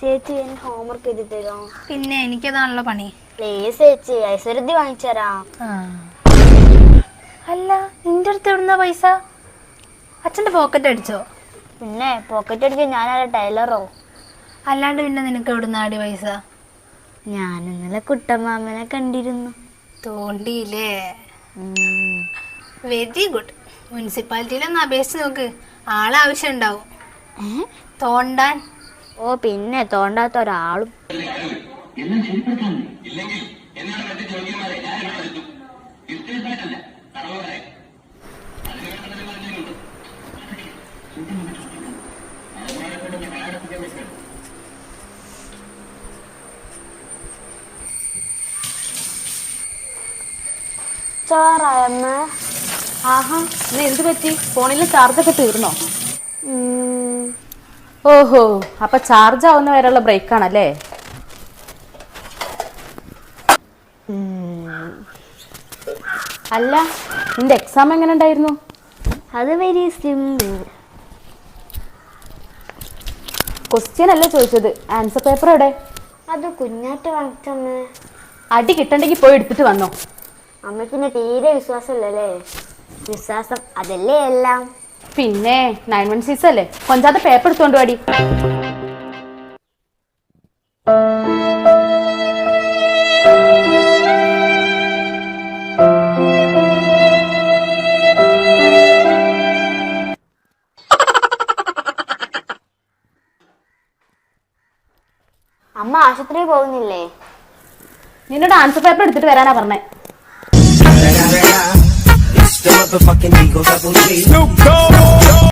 ചേച്ചി ഹോംവർക്ക് ചെയ്ത് തരോ? പിന്നെ എനിക്കതാണല്ലോ പണി. പ്ലീസ് ചേച്ചി, ഐശ്വര്യത്തി വാങ്ങിച്ചു തരാം. അല്ല, നിന്റെ അടുത്ത് എവിടുന്ന പൈസ? അച്ഛൻ്റെ പോക്കറ്റ് അടിച്ചോ? പിന്നെ പോക്കറ്റ് അടിക്കാൻ ഞാനാ ടൈലറോ? അല്ലാണ്ട് പിന്നെ നിനക്ക് എവിടുന്നാടി പൈസ? ഞാൻ ഇന്നലെ കുട്ടമാമനെ കണ്ടിരുന്നു. തോണ്ടിയില്ലേ? Very good. മുനിസിപ്പാലിറ്റിയിലൊന്ന് അപേക്ഷിച്ച് നോക്ക്, ആളാവശ്യം ഉണ്ടാവും തോണ്ടാൻ. ഓ പിന്നെ തോണ്ടാത്ത ഒരാളും. ചോറായമ്മ. ആഹാ, ഇന്ന് എന്ത് പറ്റി? ഫോണിൽ ചാർജൊക്കെ തീർന്നോ? ഓഹോ, അപ്പൊ ചാർജ് ആവുന്ന വരെയുള്ള ബ്രേക്ക് ആണല്ലേ? അല്ല, നിന്റെ എക്സാം എങ്ങനെ ഉണ്ടായിരുന്നു? അത് വെരി സിമ്പിൾ. ക്വസ്റ്റ്യൻ അല്ലേ ചോദിച്ചത്, ആൻസർ പേപ്പർ എവിടെ? അത് കുഞ്ഞാറ്റ വാങ്ങിച്ചമ്മ. അടി കിട്ടണ്ടെങ്കിൽ പോയി എടുത്തിട്ട് വന്നോ. അമ്മയ്ക്ക് തീരെ വിശ്വാസമില്ലല്ലേ? വിശ്വാസം അതല്ലേ എല്ലാം. പിന്നെ 916 അല്ലേ, കൊഞ്ചാത്ത പേപ്പർ എടുത്തോണ്ട് വാടി. അമ്മ ആശുപത്രിയിൽ പോകുന്നില്ലേ? നിന്നോട് ആൻസർ പേപ്പർ എടുത്തിട്ട് വരാനാ പറഞ്ഞേ. It's the motherfucking Eagle Double G.